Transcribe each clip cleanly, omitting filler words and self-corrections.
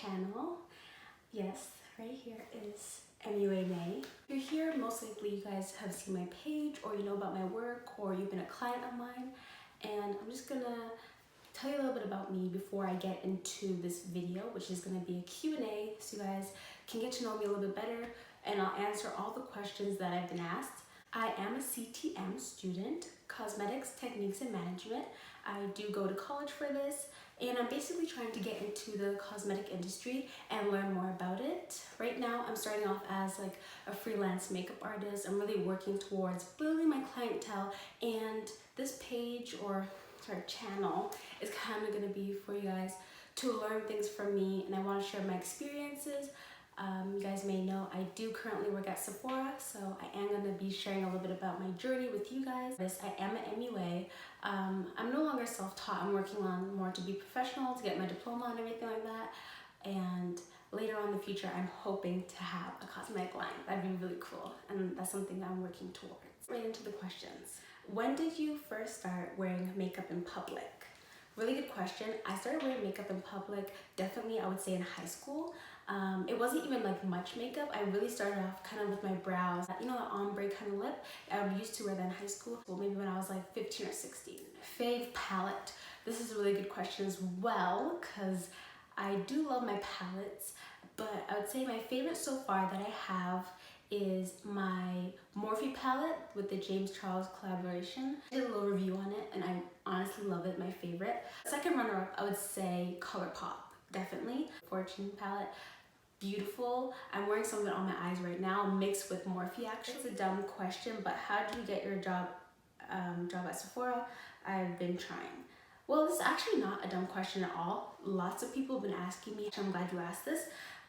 channel. Yes, right here is MUA Nai. If you're here, most likely you guys have seen my page or you know about my work or you've been a client of mine. And I'm just gonna tell you a little bit about me before I get into this video, which is gonna be a Q&A so you guys can get to know me a little bit better and I'll answer all the questions that I've been asked. I am a CTM student, Cosmetics, Techniques, and Management. I do go to college for this, and I'm basically trying to get into the cosmetic industry and learn more about it. Right now, I'm starting off as like a freelance makeup artist. I'm really working towards building my clientele, and this page or channel is kind of going to be for you guys to learn things from me, and I want to share my experiences. You guys may know I do currently work at Sephora, so I am going to be sharing a little bit about my journey with you guys. I am an MUA. I'm no longer self-taught. I'm working on more to be professional, to get my diploma and everything like that. And later on in the future, I'm hoping to have a cosmetic line. That'd be really cool, and that's something I'm working towards. Right into the questions. When did you first start wearing makeup in public? Really good question. I started wearing makeup in public, definitely I would say in high school. It wasn't even like much makeup. I really started off kind of with my brows. You know, the ombre kind of lip? I used to wear that in high school. Well, maybe when I was like 15 or 16. Fave palette. This is a really good question as well because I do love my palettes, but I would say my favorite so far that I have is my Morphe palette with the James Charles collaboration. I did a little review on it and I honestly love it, my favorite. Second runner-up, I would say ColourPop, definitely. Fortune palette, beautiful. I'm wearing some of it on my eyes right now, mixed with Morphe actually. It's a dumb question, but how did you get your job at Sephora? I've been trying. Well, this is actually not a dumb question at all. Lots of people have been asking me, I'm glad you asked this.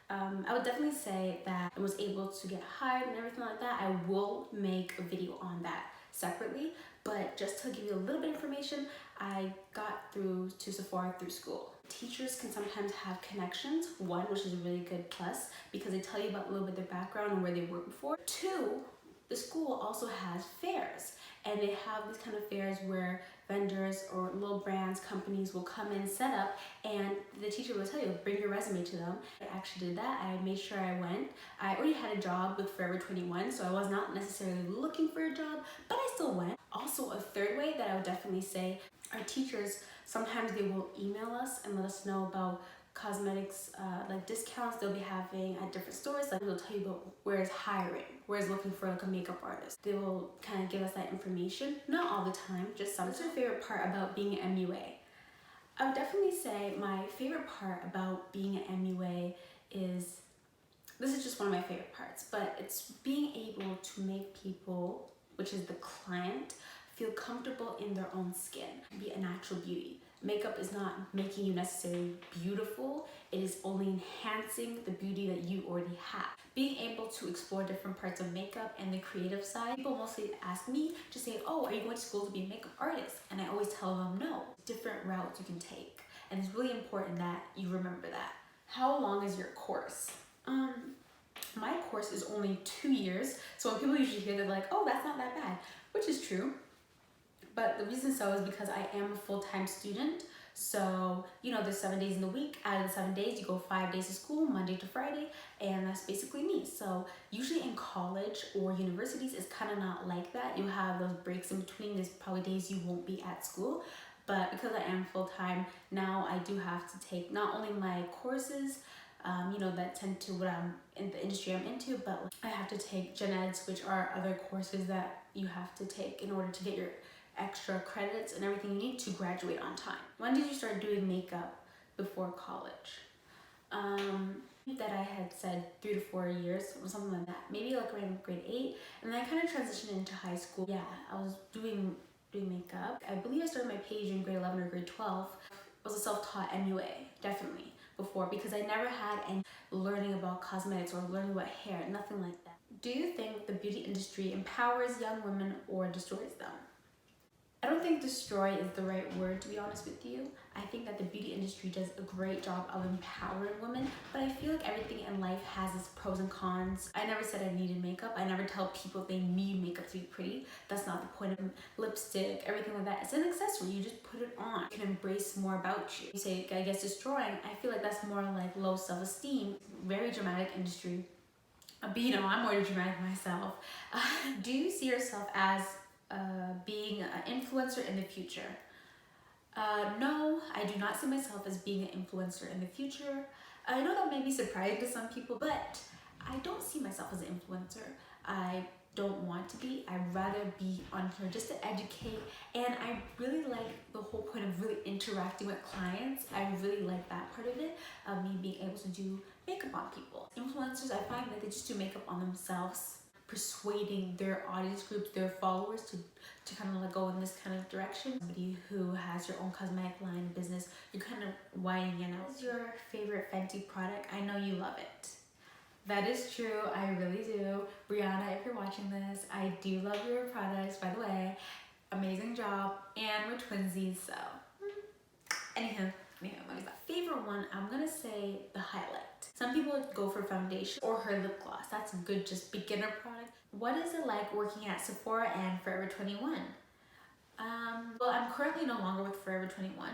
I would definitely say that I was able to get hired and everything like that. I will make a video on that separately, but just to give you a little bit of information, I got through to Sephora through school. Teachers can sometimes have connections, one, which is a really good plus because they tell you about a little bit of their background and where they worked before. Two, the school also has fairs, and they have these kind of fairs where vendors or little brands, companies will come in, set up, and the teacher will tell you, bring your resume to them. I actually did that. I made sure I went. I already had a job with Forever 21, so I was not necessarily looking for a job, but I still went. Also, a third way that I would definitely say, our teachers, sometimes they will email us and let us know about cosmetics like discounts they'll be having at different stores. Like they'll tell you about where is hiring, where is looking for like a makeup artist. They will kind of give us that information, not all the time, just some. What's your favorite part about being an MUA? I would definitely say my favorite part about being an MUA is, this is just one of my favorite parts, but it's being able to make people, which is the client, feel comfortable in their own skin, be a natural beauty. Makeup is not making you necessarily beautiful, it is only enhancing the beauty that you already have. Being able to explore different parts of makeup and the creative side, people mostly ask me to say, oh, are you going to school to be a makeup artist? And I always tell them no, different routes you can take. And it's really important that you remember that. How long is your course? My course is only 2 years, so when people usually hear, they're like, oh, that's not that bad, which is true. But the reason so is because I am a full-time student. So, you know, there's 7 days in the week. Out of the 7 days, you go 5 days to school, Monday to Friday, and that's basically me. So usually in college or universities, it's kind of not like that. You have those breaks in between. There's probably days you won't be at school. But because I am full-time, now I do have to take not only my courses, you know, that tend to what I'm in the industry I'm into, but I have to take gen eds, which are other courses that you have to take in order to get your extra credits and everything you need to graduate on time. When did you start doing makeup before college? That I had said 3 to 4 years or something like that. Maybe like around grade 8, and then I kind of transitioned into high school. Yeah, I was doing makeup. I believe I started my page in grade 11 or grade 12. I was a self-taught MUA, definitely, before, because I never had any learning about cosmetics or learning about hair, nothing like that. Do you think the beauty industry empowers young women or destroys them? I don't think destroy is the right word, to be honest with you. I think that the beauty industry does a great job of empowering women, but I feel like everything in life has its pros and cons. I never said I needed makeup. I never tell people they need makeup to be pretty. That's not the point of lipstick, everything like that. It's an accessory. You just put it on. You can embrace more about you. You say, I guess destroying, I feel like that's more like low self-esteem. Very dramatic industry. But you know, I'm more dramatic myself. Do you see yourself as being an influencer in the future? No, I do not see myself as being an influencer in the future. I know that may be surprising to some people, but I don't see myself as an influencer. I don't want to be. I'd rather be on here just to educate, and I really like the whole point of really interacting with clients. I really like that part of it, me being able to do makeup on people. Influencers, I find that they just do makeup on themselves, persuading their audience groups, their followers to kind of like go in this kind of direction. Somebody who has your own cosmetic line business, you're kind of widening it out. What's your favorite Fenty product? I know you love it. That is true, I really do. Brianna, if you're watching this, I do love your products, by the way. Amazing job, and we're twinsies, so. Anywho, let me stop. Favorite one, I'm gonna say the highlight. Some people go for foundation or her lip gloss. That's a good, just beginner product. What is it like working at Sephora and Forever 21? Well, I'm currently no longer with Forever 21.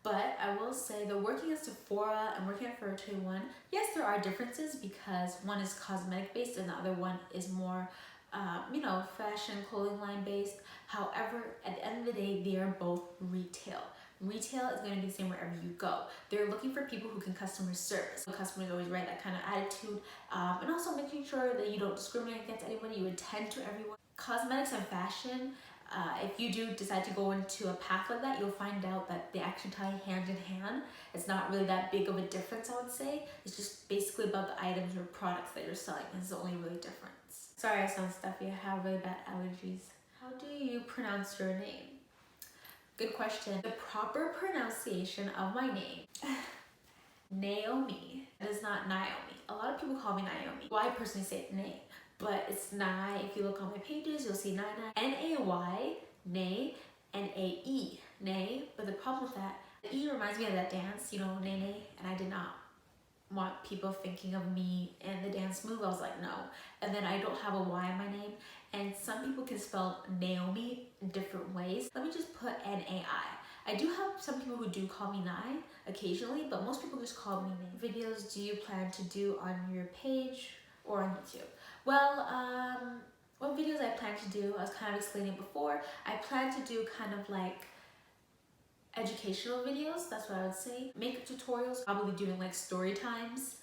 But I will say that working at Sephora and working at Forever 21, yes, there are differences because one is cosmetic based and the other one is more, fashion, clothing line based. However, at the end of the day, they are both retail. Retail is going to be the same wherever you go. They're looking for people who can customer service. The customers always right that kind of attitude, and also making sure that you don't discriminate against anybody, you attend to everyone. Cosmetics and fashion, if you do decide to go into a path like that, you'll find out that they actually tie hand in hand. It's not really that big of a difference, I would say. It's just basically about the items or products that you're selling. It's the only really difference. Sorry I sound stuffy, I have really bad allergies. How do you pronounce your name? Good question. The proper pronunciation of my name, Naomi. It is not Naomi. A lot of people call me Naomi. Well, I personally say Nay, but it's Nai. If you look on my pages, you'll see Nai. N-A-Y, Nay, N-A-E, Nay. But the problem with that, the E reminds me of that dance, Nay, Nay, and I did not want people thinking of me and the dance move. I was like, no. And then I don't have a Y in my name. And some people can spell Naomi in different ways. Let me just put N-A-I. I do have some people who do call me Nai occasionally, but most people just call me Nai. Videos do you plan to do on your page or on YouTube? Well, what videos I plan to do, I was kind of explaining before. I plan to do kind of like educational videos, that's what I would say. Makeup tutorials, probably doing like story times,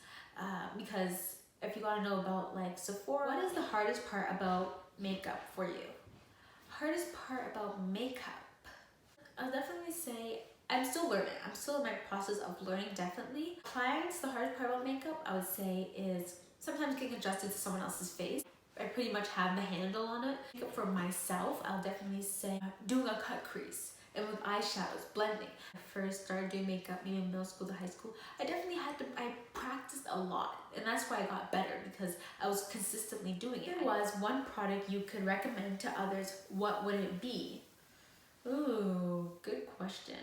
because if you want to know about like Sephora, what is the hardest part about makeup for you? Hardest part about makeup? I'll definitely say I'm still learning. I'm still in my process of learning, definitely. Clients, the hardest part about makeup, I would say, is sometimes getting adjusted to someone else's face. I pretty much have the handle on it. Makeup for myself, I'll definitely say doing a cut crease. And with eyeshadows, blending. I first started doing makeup, maybe in middle school to high school. I practiced a lot. And that's why I got better, because I was consistently doing it. If there was one product you could recommend to others, what would it be? Ooh, good question.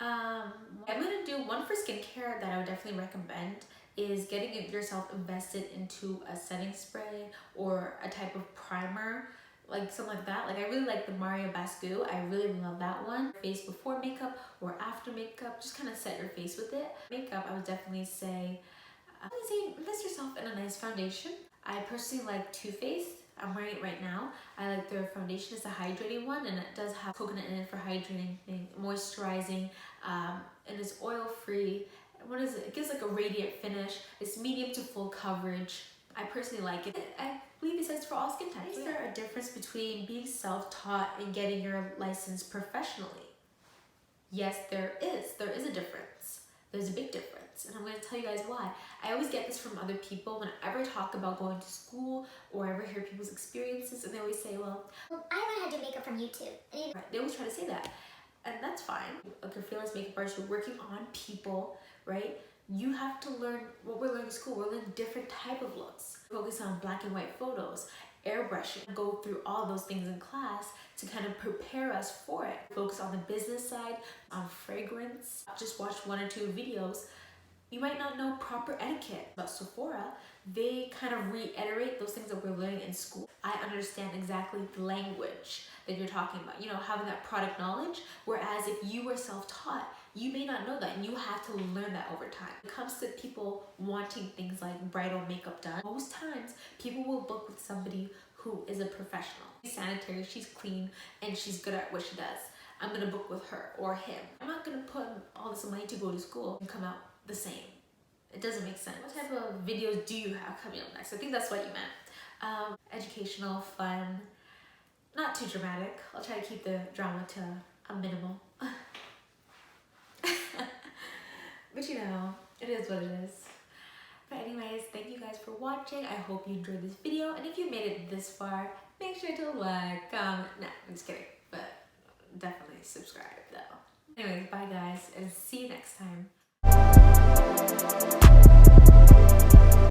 I'm gonna do one for skincare that I would definitely recommend is getting yourself invested into a setting spray or a type of primer, like something like that. Like I really like the Mario Bascu. I really love that one. Face before makeup or after makeup, just kind of set your face with it. Makeup, I would definitely say, invest yourself in a nice foundation. I personally like Too Faced. I'm wearing it right now. I like their foundation. It's a hydrating one, and it does have coconut in it for hydrating, moisturizing, and it's oil-free. What is it? It gives like a radiant finish. It's medium to full coverage. I personally like it. I believe it says for all skin types. Is there a difference between being self-taught and getting your license professionally? Yes, there is. There is a difference. There's a big difference, and I'm going to tell you guys why. I always get this from other people whenever I talk about going to school or ever hear people's experiences, and they always say, well, I learned how to do makeup from YouTube. Right, they always try to say that, and that's fine. Like a freelance makeup artist, you're working on people, right? You have to learn what we're learning in school. We're learning different type of looks. Focus on black and white photos, airbrush airbrushing. Go through all those things in class to kind of prepare us for it. Focus on the business side, on fragrance. Just watch 1 or 2 videos. You might not know proper etiquette. About Sephora, they kind of reiterate those things that we're learning in school. I understand exactly the language that you're talking about, you know, having that product knowledge, whereas if you were self-taught, you may not know that, and you have to learn that over time. When it comes to people wanting things like bridal makeup done, most times people will book with somebody who is a professional. She's sanitary, she's clean, and she's good at what she does. I'm gonna book with her or him. I'm not gonna put all this money to go to school and come out the same. It doesn't make sense. What type of videos do you have coming up next? I think that's what you meant. Educational, fun, not too dramatic. I'll try to keep the drama to a minimal. But you know, it is what it is. But anyways, thank you guys for watching. I hope you enjoyed this video. And if you made it this far, make sure to like, comment. Nah, I'm just kidding. But definitely subscribe though. Anyways, bye guys, and see you next time.